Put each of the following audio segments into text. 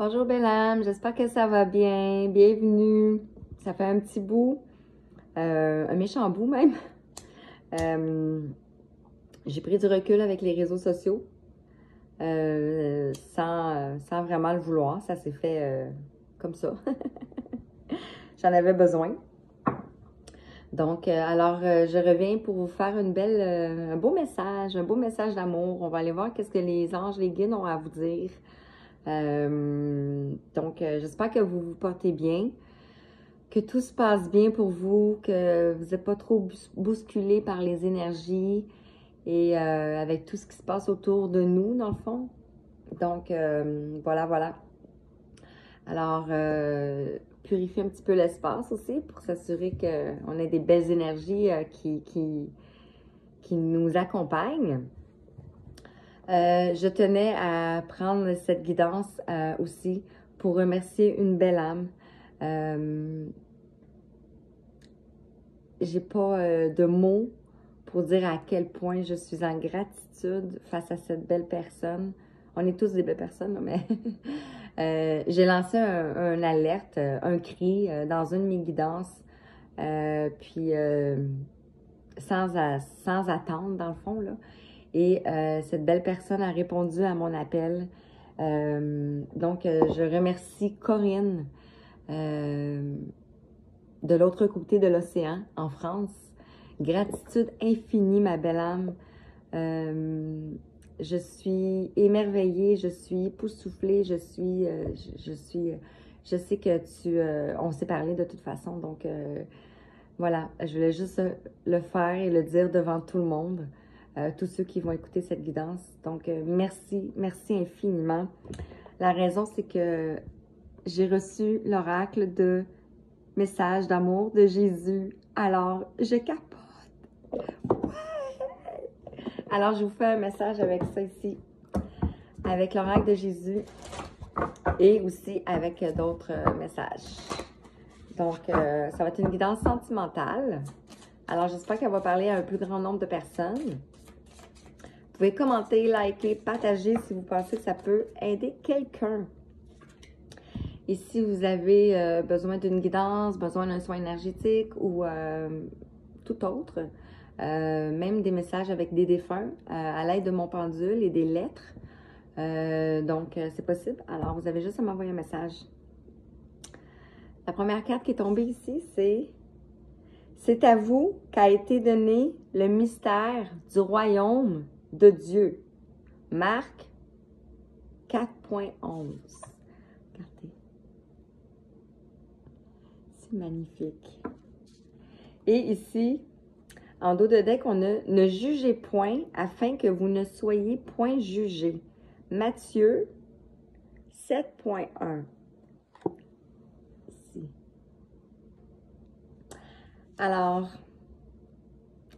Bonjour belle âme, j'espère que ça va bien. Bienvenue. Ça fait un petit bout, un méchant bout même. J'ai pris du recul avec les réseaux sociaux sans vraiment le vouloir. Ça s'est fait comme ça. J'en avais besoin. Donc, je reviens pour vous faire un beau message d'amour. On va aller voir qu'est-ce que les anges, les guides ont à vous dire. J'espère que vous vous portez bien, que tout se passe bien pour vous, que vous n'êtes pas trop bousculé par les énergies et avec tout ce qui se passe autour de nous, dans le fond. Donc, voilà. Alors, purifier un petit peu l'espace aussi pour s'assurer qu'on ait des belles énergies qui nous accompagnent. Je tenais à prendre cette guidance aussi pour remercier une belle âme. J'ai pas de mots pour dire à quel point je suis en gratitude face à cette belle personne. On est tous des belles personnes, mais j'ai lancé un alerte, un cri dans une de mes guidances, sans attendre dans le fond, là. Et cette belle personne a répondu à mon appel. Je remercie Corinne de l'autre côté de l'océan, en France. Gratitude infinie, ma belle âme. Je suis émerveillée, je suis époustouflée, je sais que on s'est parlé de toute façon, donc voilà, je voulais juste le faire et le dire devant tout le monde, tous ceux qui vont écouter cette guidance. Donc, merci infiniment. La raison, c'est que j'ai reçu l'oracle de message d'amour de Jésus. Alors, je capote. Ouais! Alors, je vous fais un message avec ça ici, avec l'oracle de Jésus et aussi avec d'autres messages. Donc, ça va être une guidance sentimentale. Alors, j'espère qu'elle va parler à un plus grand nombre de personnes. Vous pouvez commenter, liker, partager si vous pensez que ça peut aider quelqu'un. Et si vous avez besoin d'une guidance, besoin d'un soin énergétique ou tout autre, même des messages avec des défunts à l'aide de mon pendule et des lettres. C'est possible. Alors, vous avez juste à m'envoyer un message. La première carte qui est tombée ici, c'est à vous qu'a été donné le mystère du royaume de Dieu. Marc 4.11. Regardez. C'est magnifique. Et ici, en dos de deck, on a « Ne jugez point afin que vous ne soyez point jugés ». Matthieu 7.1. Ici. Alors,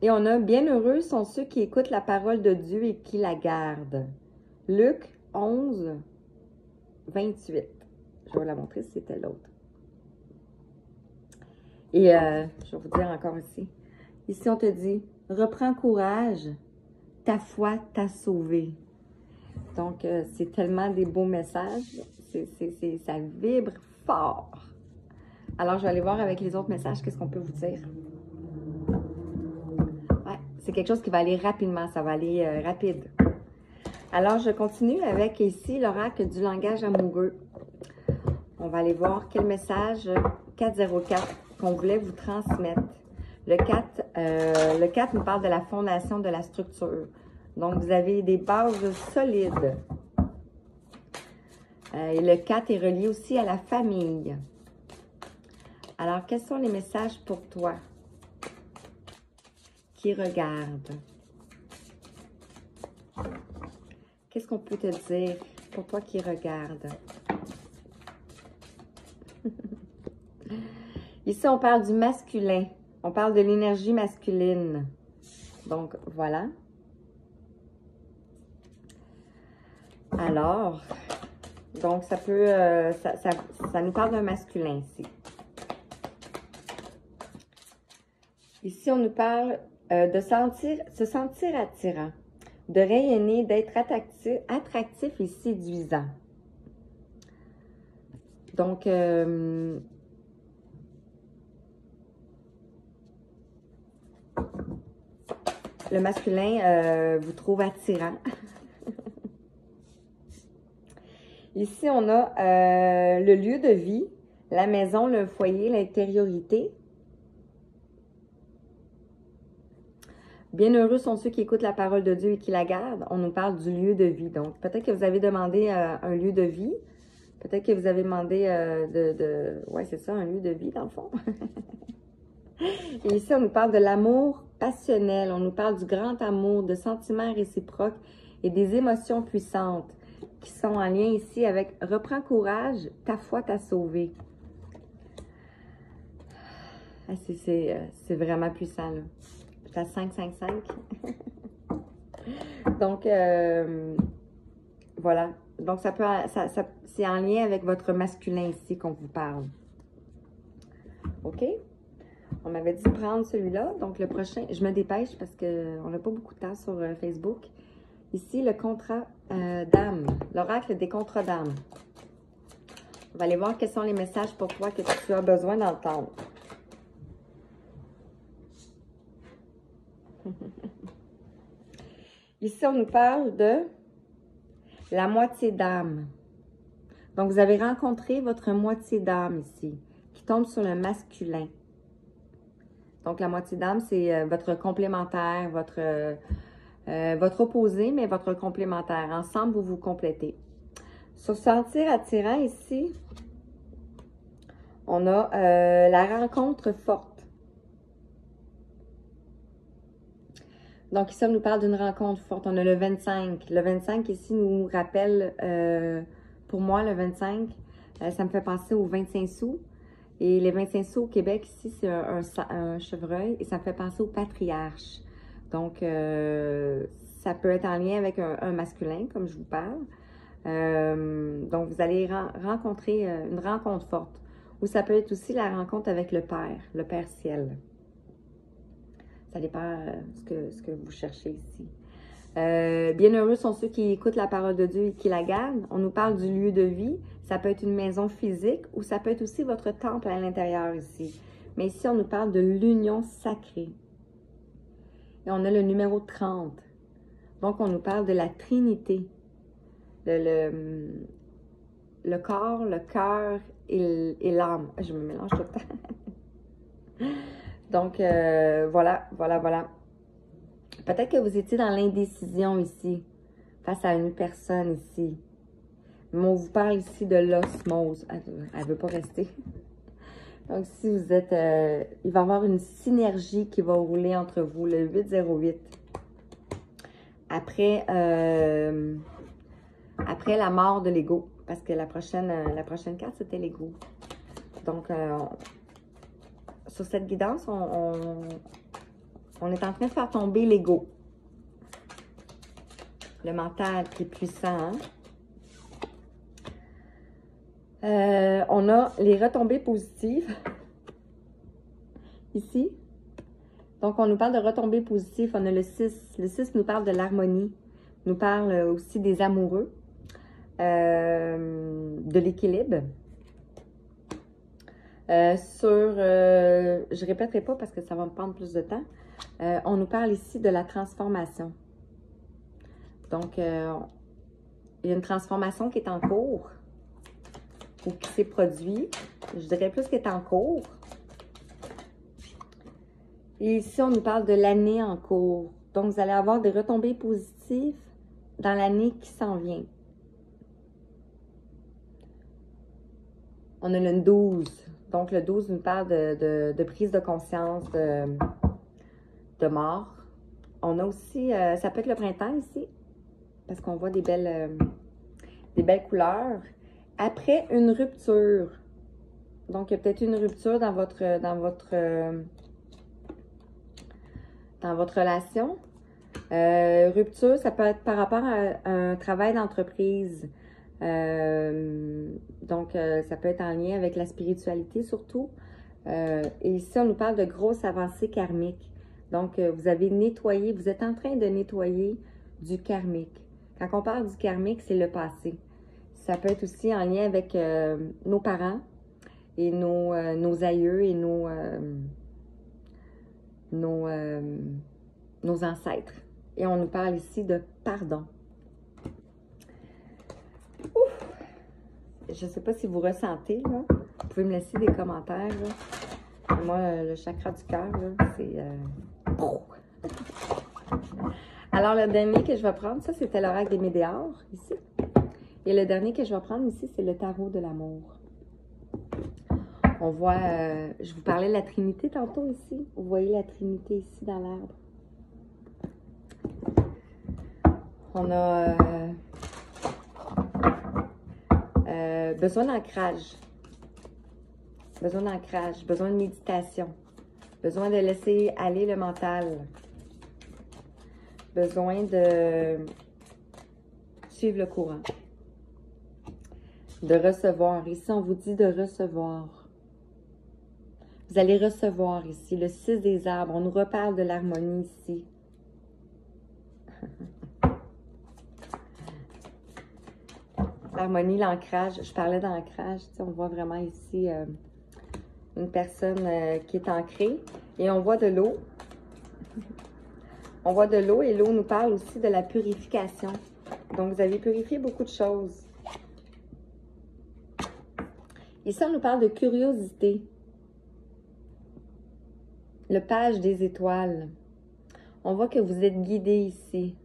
et on a « Bienheureux sont ceux qui écoutent la parole de Dieu et qui la gardent ». Luc 11, 28. Je vais vous la montrer si c'était l'autre. Et je vais vous dire encore ici. Ici, on te dit, reprends courage, ta foi t'a sauvé. Donc, c'est tellement des beaux messages. Ça vibre fort. Alors, je vais aller voir avec les autres messages qu'est-ce qu'on peut vous dire. Ouais, c'est quelque chose qui va aller rapidement. Ça va aller rapide. Alors, je continue avec ici l'oracle du langage amoureux. On va aller voir quel message 404 qu'on voulait vous transmettre. Le 4 nous parle de la fondation de la structure. Donc, vous avez des bases solides. Et le 4 est relié aussi à la famille. Alors, quels sont les messages pour toi qui regarde? Qu'est-ce qu'on peut te dire pour toi qui regarde? Ici, on parle du masculin. On parle de l'énergie masculine. Donc, voilà. Alors, donc ça peut, ça nous parle d'un masculin ici. Ici, on nous parle de se sentir attirant, de rayonner, d'être attractif et séduisant. Donc, le masculin vous trouve attirant. Ici, on a le lieu de vie, la maison, le foyer, l'intériorité. Bienheureux sont ceux qui écoutent la parole de Dieu et qui la gardent. On nous parle du lieu de vie. Donc, peut-être que vous avez demandé un lieu de vie. Peut-être que vous avez demandé ouais, c'est ça, un lieu de vie, dans le fond. Et ici, on nous parle de l'amour passionnel. On nous parle du grand amour, de sentiments réciproques et des émotions puissantes qui sont en lien ici avec « Reprends courage, ta foi t'a sauvé ». C'est vraiment puissant, là. T'as 5-5-5. Donc, voilà. Donc, c'est en lien avec votre masculin ici qu'on vous parle. OK? On m'avait dit de prendre celui-là. Donc, le prochain, je me dépêche parce qu'on n'a pas beaucoup de temps sur Facebook. Ici, le contrat d'âme. L'oracle des contrats d'âme. On va aller voir quels sont les messages pour toi que tu as besoin d'entendre. Ici, on nous parle de la moitié d'âme. Donc, vous avez rencontré votre moitié d'âme ici, qui tombe sur le masculin. Donc, la moitié d'âme, c'est votre complémentaire, votre opposé, mais votre complémentaire. Ensemble, vous vous complétez. Sur sentir attirant, ici, on a la rencontre forte. Donc, ici, on nous parle d'une rencontre forte. On a le 25. Le 25, ici, nous rappelle, pour moi, le 25, ça me fait penser aux 25 sous. Et les 25 sous au Québec, ici, c'est un chevreuil. Et ça me fait penser au patriarche. Donc, ça peut être en lien avec un masculin, comme je vous parle. Donc, vous allez rencontrer une rencontre forte. Ou ça peut être aussi la rencontre avec le Père ciel. Ça dépend ce que vous cherchez ici. Bienheureux sont ceux qui écoutent la parole de Dieu et qui la gardent. On nous parle du lieu de vie. Ça peut être une maison physique ou ça peut être aussi votre temple à l'intérieur ici. Mais ici, on nous parle de l'union sacrée. Et on a le numéro 30. Donc, on nous parle de la Trinité. Le corps, le cœur et l'âme. Je me mélange tout le temps. Donc, voilà. Peut-être que vous étiez dans l'indécision ici, face à une personne ici. Mais on vous parle ici de l'osmose. Elle ne veut pas rester. Donc, si vous êtes... il va y avoir une synergie qui va rouler entre vous, le 808. Après la mort de l'ego. Parce que la prochaine carte, c'était l'ego. Donc, sur cette guidance, on est en train de faire tomber l'ego. Le mental qui est puissant. Hein? On a les retombées positives. Ici. Donc, on nous parle de retombées positives. On a le 6. Le 6 nous parle de l'harmonie. Nous parle aussi des amoureux. De l'équilibre. Je répéterai pas parce que ça va me prendre plus de temps. On nous parle ici de la transformation. Donc, il y a une transformation qui est en cours ou qui s'est produite. Je dirais plus qu'elle est en cours. Et ici, on nous parle de l'année en cours. Donc, vous allez avoir des retombées positives dans l'année qui s'en vient. On a le 12. Donc, le 12 nous parle de prise de conscience, de mort. On a aussi, ça peut être le printemps ici, parce qu'on voit des belles couleurs. Après une rupture. Donc, il y a peut-être une rupture dans votre relation. Rupture, ça peut être par rapport à un travail d'entreprise. Donc, ça peut être en lien avec la spiritualité surtout. Et ici, on nous parle de grosses avancées karmiques. Donc, vous avez nettoyé, vous êtes en train de nettoyer du karmique. Quand on parle du karmique, c'est le passé. Ça peut être aussi en lien avec nos parents et nos aïeux et nos ancêtres. Et on nous parle ici de pardon. Ouf! Je ne sais pas si vous ressentez, là. Vous pouvez me laisser des commentaires, là. Moi, le chakra du cœur, là, c'est... Alors, le dernier que je vais prendre, ça, c'était l'oracle des météores, ici. Et le dernier que je vais prendre ici, c'est le tarot de l'amour. On voit... je vous parlais de la Trinité tantôt, ici. Vous voyez la Trinité ici, dans l'arbre. On a... besoin d'ancrage. Besoin d'ancrage, besoin de méditation. Besoin de laisser aller le mental. Besoin de suivre le courant. De recevoir. Ici, on vous dit de recevoir. Vous allez recevoir ici le 6 des arbres. On nous reparle de l'harmonie ici. L'harmonie, l'ancrage. Je parlais d'ancrage. On voit vraiment ici une personne qui est ancrée. Et on voit de l'eau. On voit de l'eau et l'eau nous parle aussi de la purification. Donc, vous avez purifié beaucoup de choses. Ici, on nous parle de curiosité. Le page des étoiles. On voit que vous êtes guidé ici.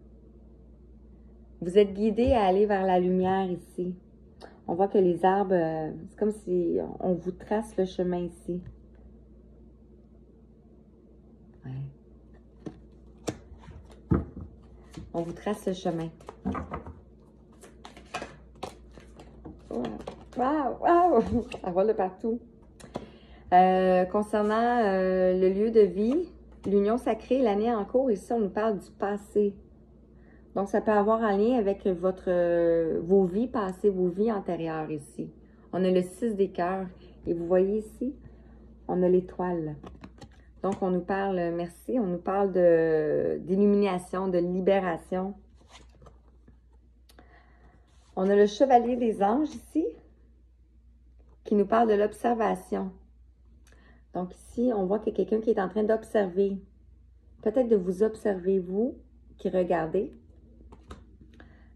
Vous êtes guidé à aller vers la lumière ici. On voit que les arbres, c'est comme si on vous trace le chemin ici. Ouais. On vous trace le chemin. Waouh, waouh! Ça vole de partout. Concernant le lieu de vie, l'union sacrée, l'année en cours, ici, on nous parle du passé. Donc, ça peut avoir un lien avec vos vies passées, vos vies antérieures ici. On a le 6 des cœurs. Et vous voyez ici, on a l'étoile. Donc, on nous parle, merci, on nous parle d'illumination, de libération. On a le chevalier des anges ici, qui nous parle de l'observation. Donc ici, on voit qu'il y a quelqu'un qui est en train d'observer. Peut-être de vous observer, vous, qui regardez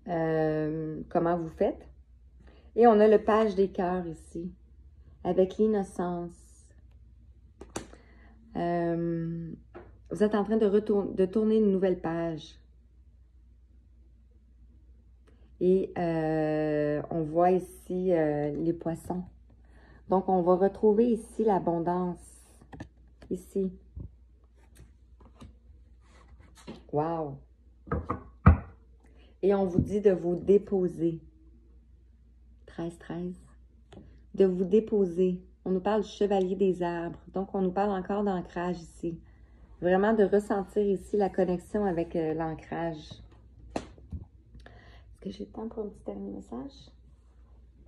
comment vous faites. Et on a le page des cœurs ici, avec l'innocence. Vous êtes en train de tourner une nouvelle page. Et on voit ici les poissons. Donc, on va retrouver ici l'abondance. Ici. Wow! Et on vous dit de vous déposer. 13-13. De vous déposer. On nous parle du chevalier des arbres. Donc, on nous parle encore d'ancrage ici. Vraiment de ressentir ici la connexion avec l'ancrage. Est-ce que j'ai le temps pour un petit dernier message?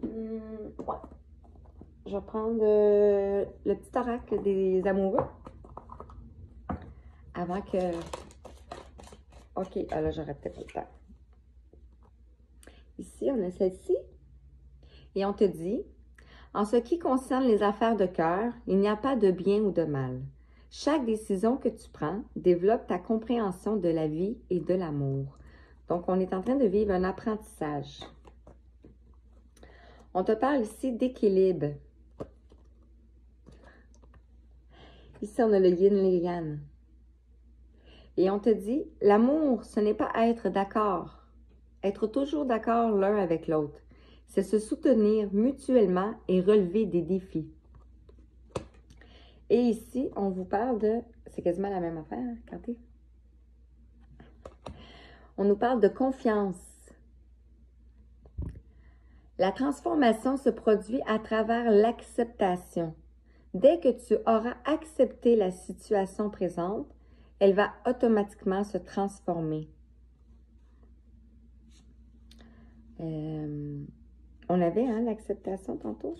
Ouais. Je vais prendre le petit oracle des amoureux. Avant que... OK, là, j'aurais peut-être le temps. Ici, on a celle-ci. Et on te dit, en ce qui concerne les affaires de cœur, il n'y a pas de bien ou de mal. Chaque décision que tu prends développe ta compréhension de la vie et de l'amour. Donc, on est en train de vivre un apprentissage. On te parle ici d'équilibre. Ici, on a le yin et le yang. Et on te dit, l'amour, ce n'est pas être d'accord. Être toujours d'accord l'un avec l'autre. C'est se soutenir mutuellement et relever des défis. Et ici, on vous parle de... C'est quasiment la même affaire, regardez. On nous parle de confiance. La transformation se produit à travers l'acceptation. Dès que tu auras accepté la situation présente, elle va automatiquement se transformer. On avait l'acceptation tantôt?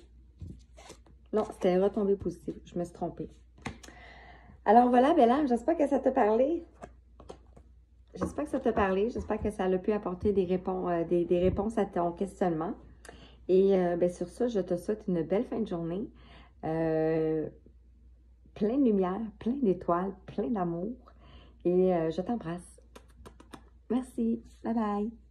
Non, c'était retombée positive. Je me suis trompée. Alors voilà, belle âme, j'espère que ça t'a parlé. J'espère que ça t'a parlé. J'espère que ça a pu apporter des réponses à ton questionnement. Et ben, sur ça, je te souhaite une belle fin de journée. Plein de lumière, plein d'étoiles, plein d'amour. Et je t'embrasse. Merci. Bye bye.